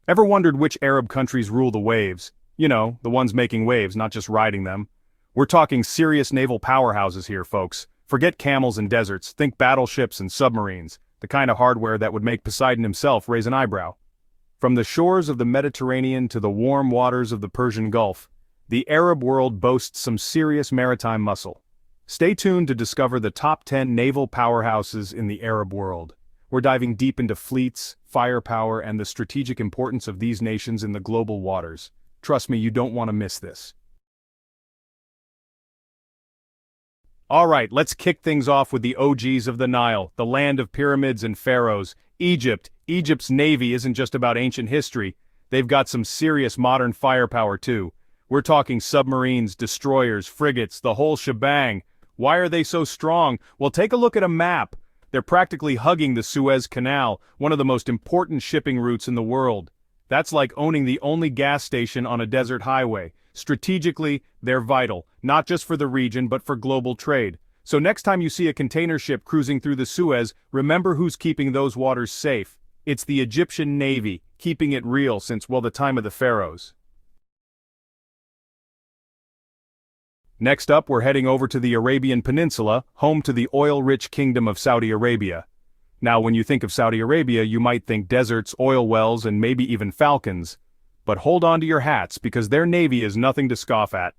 Ever wondered which Arab countries rule the waves? You know, the ones making waves, not just riding them. We're talking serious naval powerhouses here, folks. Forget camels and deserts, think battleships and submarines, the kind of hardware that would make Poseidon himself raise an eyebrow. From the shores of the Mediterranean to the warm waters of the Persian Gulf, the Arab world boasts some serious maritime muscle. Stay tuned to discover the top 10 naval powerhouses in the Arab world. We're diving deep into fleets, firepower, and the strategic importance of these nations in the global waters. Trust me, you don't want to miss this. Alright, let's kick things off with the OGs of the Nile, the land of pyramids and pharaohs, Egypt. Egypt's navy isn't just about ancient history, they've got some serious modern firepower too. We're talking submarines, destroyers, frigates, the whole shebang. Why are they so strong? Well, take a look at a map. They're practically hugging the Suez Canal, one of the most important shipping routes in the world. That's like owning the only gas station on a desert highway. Strategically, they're vital, not just for the region but for global trade. So next time you see a container ship cruising through the Suez, remember who's keeping those waters safe. It's the Egyptian Navy, keeping it real since, well, the time of the pharaohs. Next up, we're heading over to the Arabian Peninsula, home to the oil-rich kingdom of Saudi Arabia. Now, when you think of Saudi Arabia, you might think deserts, oil wells, and maybe even falcons. But hold on to your hats, because their navy is nothing to scoff at.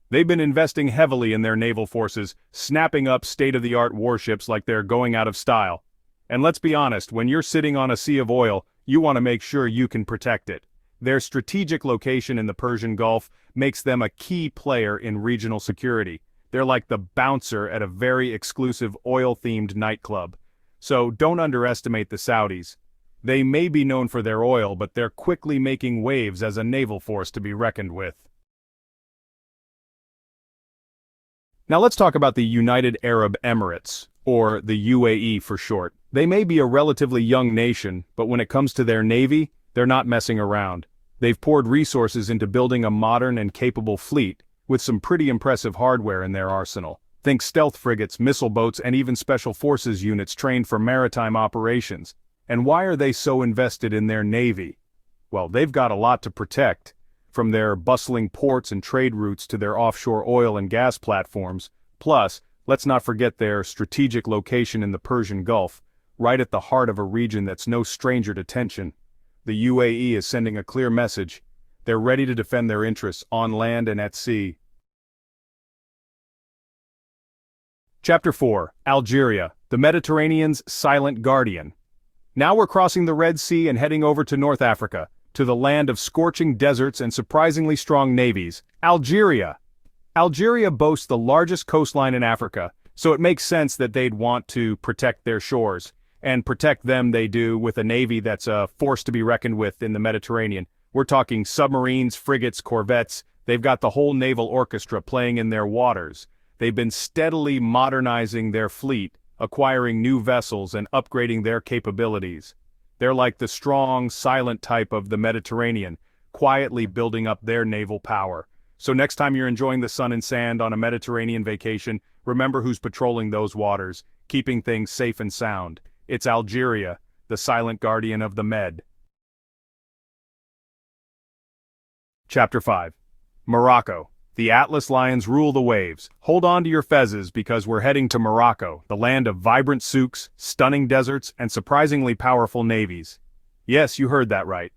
They've been investing heavily in their naval forces, snapping up state-of-the-art warships like they're going out of style. And let's be honest, when you're sitting on a sea of oil, you want to make sure you can protect it. Their strategic location in the Persian Gulf makes them a key player in regional security. They're like the bouncer at a very exclusive oil-themed nightclub. So don't underestimate the Saudis. They may be known for their oil, but they're quickly making waves as a naval force to be reckoned with. Now let's talk about the United Arab Emirates, or the UAE for short. They may be a relatively young nation, but when it comes to their navy, they're not messing around. They've poured resources into building a modern and capable fleet, with some pretty impressive hardware in their arsenal. Think stealth frigates, missile boats, and even special forces units trained for maritime operations. And why are they so invested in their navy? Well, they've got a lot to protect, from their bustling ports and trade routes to their offshore oil and gas platforms. Plus, let's not forget their strategic location in the Persian Gulf, right at the heart of a region that's no stranger to tension. The UAE is sending a clear message. They're ready to defend their interests on land and at sea. Chapter 4. Algeria, the Mediterranean's silent guardian. Now we're crossing the Red Sea and heading over to North Africa, to the land of scorching deserts and surprisingly strong navies, Algeria. Algeria boasts the largest coastline in Africa, so it makes sense that they'd want to protect their shores. And protect them they do with a navy that's a force to be reckoned with in the Mediterranean. We're talking submarines, frigates, corvettes. They've got the whole naval orchestra playing in their waters. They've been steadily modernizing their fleet, acquiring new vessels and upgrading their capabilities. They're like the strong, silent type of the Mediterranean, quietly building up their naval power. So next time you're enjoying the sun and sand on a Mediterranean vacation, remember who's patrolling those waters, keeping things safe and sound. It's Algeria, the silent guardian of the Med. Chapter 5. Morocco. The Atlas Lions rule the waves. Hold on to your fezzes because we're heading to Morocco, the land of vibrant souks, stunning deserts, and surprisingly powerful navies. Yes, you heard that right.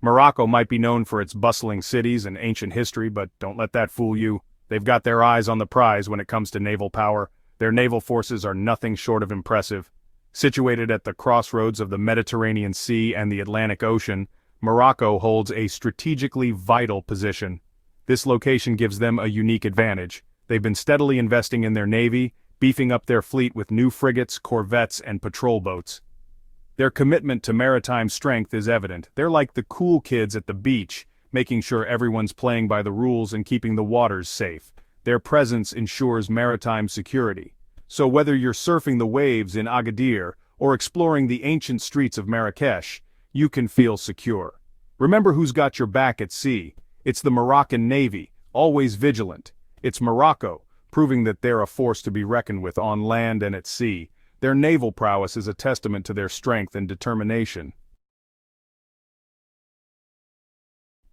Morocco might be known for its bustling cities and ancient history, but don't let that fool you. They've got their eyes on the prize when it comes to naval power. Their naval forces are nothing short of impressive. Situated at the crossroads of the Mediterranean Sea and the Atlantic Ocean, Morocco holds a strategically vital position. This location gives them a unique advantage. They've been steadily investing in their navy, beefing up their fleet with new frigates, corvettes, and patrol boats. Their commitment to maritime strength is evident. They're like the cool kids at the beach, making sure everyone's playing by the rules and keeping the waters safe. Their presence ensures maritime security. So whether you're surfing the waves in Agadir or exploring the ancient streets of Marrakesh, you can feel secure. Remember who's got your back at sea. It's the Moroccan Navy, always vigilant. It's Morocco, proving that they're a force to be reckoned with on land and at sea. Their naval prowess is a testament to their strength and determination.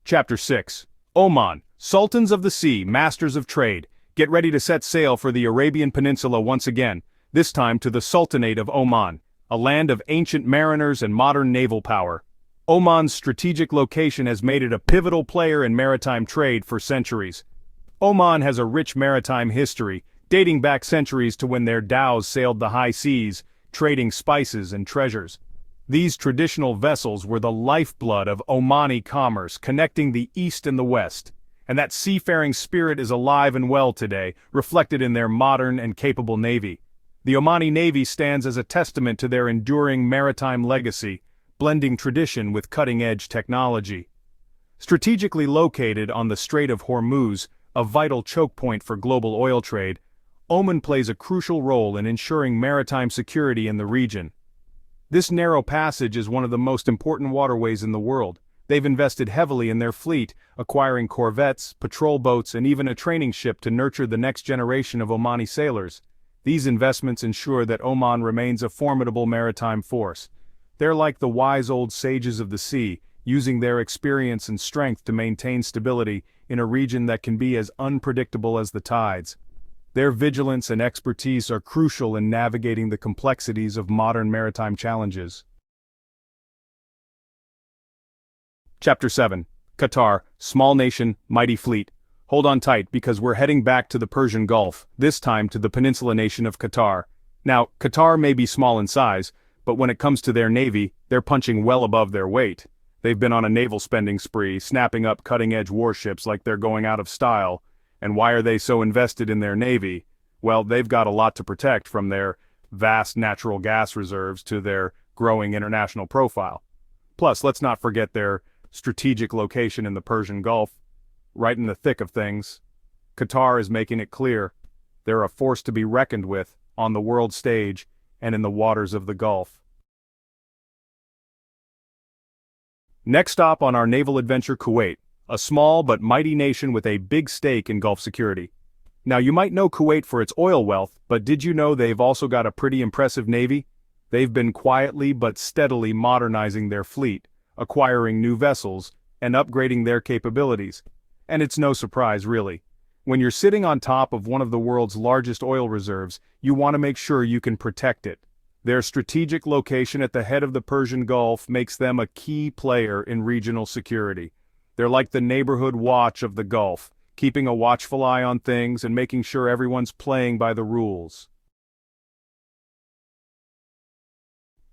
Chapter 6. Oman, Sultans of the Sea, Masters of Trade. Get ready to set sail for the Arabian Peninsula once again, this time to the Sultanate of Oman, a land of ancient mariners and modern naval power. Oman's strategic location has made it a pivotal player in maritime trade for centuries. Oman has a rich maritime history, dating back centuries to when their dhows sailed the high seas, trading spices and treasures. These traditional vessels were the lifeblood of Omani commerce, connecting the East and the West. And that seafaring spirit is alive and well today, reflected in their modern and capable navy. The Omani Navy stands as a testament to their enduring maritime legacy, blending tradition with cutting-edge technology. Strategically located on the Strait of Hormuz, a vital choke point for global oil trade, Oman plays a crucial role in ensuring maritime security in the region. This narrow passage is one of the most important waterways in the world. They've invested heavily in their fleet, acquiring corvettes, patrol boats, and even a training ship to nurture the next generation of Omani sailors. These investments ensure that Oman remains a formidable maritime force. They're like the wise old sages of the sea, using their experience and strength to maintain stability in a region that can be as unpredictable as the tides. Their vigilance and expertise are crucial in navigating the complexities of modern maritime challenges. Chapter 7. Qatar, Small Nation, Mighty Fleet. Hold on tight because we're heading back to the Persian Gulf, this time to the peninsula nation of Qatar. Now, Qatar may be small in size, but when it comes to their navy, they're punching well above their weight. They've been on a naval spending spree, snapping up cutting-edge warships like they're going out of style. And why are they so invested in their navy? Well, they've got a lot to protect, from their vast natural gas reserves to their growing international profile. Plus, let's not forget their strategic location in the Persian Gulf, right in the thick of things. Qatar is making it clear they're a force to be reckoned with on the world stage and in the waters of the Gulf. Next stop on our naval adventure, Kuwait, a small but mighty nation with a big stake in Gulf security. Now, you might know Kuwait for its oil wealth, but did you know they've also got a pretty impressive navy? They've been quietly but steadily modernizing their fleet, acquiring new vessels, and upgrading their capabilities. And it's no surprise, really. When you're sitting on top of one of the world's largest oil reserves, you want to make sure you can protect it. Their strategic location at the head of the Persian Gulf makes them a key player in regional security. They're like the neighborhood watch of the Gulf, keeping a watchful eye on things and making sure everyone's playing by the rules.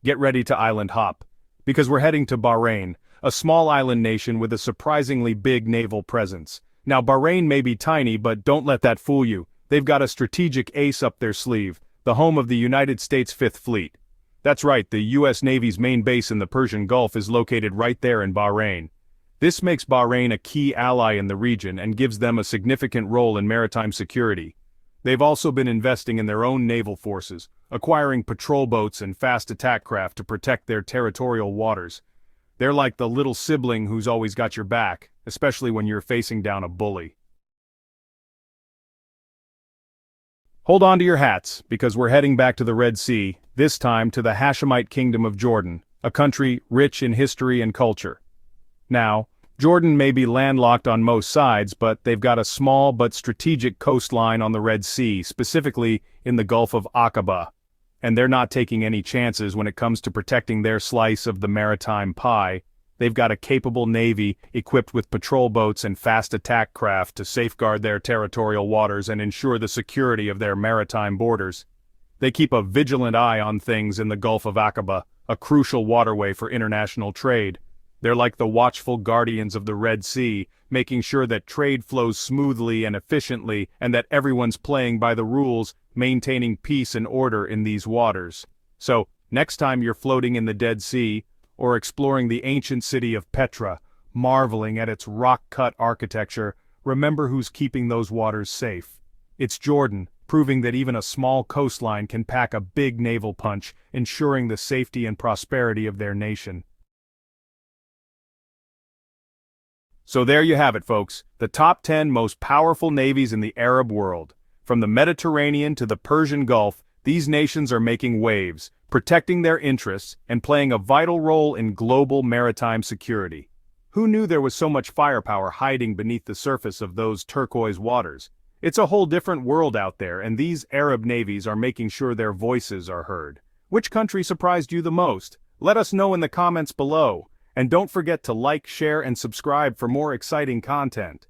Get ready to island hop, because we're heading to Bahrain, a small island nation with a surprisingly big naval presence. Now, Bahrain may be tiny, but don't let that fool you. They've got a strategic ace up their sleeve, the home of the United States Fifth Fleet. That's right, the U.S. Navy's main base in the Persian Gulf is located right there in Bahrain. This makes Bahrain a key ally in the region and gives them a significant role in maritime security. They've also been investing in their own naval forces, acquiring patrol boats and fast attack craft to protect their territorial waters. They're like the little sibling who's always got your back, especially when you're facing down a bully. Hold on to your hats, because we're heading back to the Red Sea, this time to the Hashemite Kingdom of Jordan, a country rich in history and culture. Now, Jordan may be landlocked on most sides, but they've got a small but strategic coastline on the Red Sea, specifically in the Gulf of Aqaba. And they're not taking any chances when it comes to protecting their slice of the maritime pie. They've got a capable navy equipped with patrol boats and fast attack craft to safeguard their territorial waters and ensure the security of their maritime borders. They keep a vigilant eye on things in the Gulf of Aqaba, a crucial waterway for international trade. They're like the watchful guardians of the Red Sea, making sure that trade flows smoothly and efficiently and that everyone's playing by the rules, maintaining peace and order in these waters. So, next time you're floating in the Dead Sea, or exploring the ancient city of Petra, marveling at its rock-cut architecture, remember who's keeping those waters safe. It's Jordan, proving that even a small coastline can pack a big naval punch, ensuring the safety and prosperity of their nation. So there you have it, folks, the top 10 most powerful navies in the Arab world. From the Mediterranean to the Persian Gulf, these nations are making waves, protecting their interests and playing a vital role in global maritime security. Who knew there was so much firepower hiding beneath the surface of those turquoise waters? It's a whole different world out there, and these Arab navies are making sure their voices are heard. Which country surprised you the most? Let us know in the comments below. And don't forget to like, share, and subscribe for more exciting content.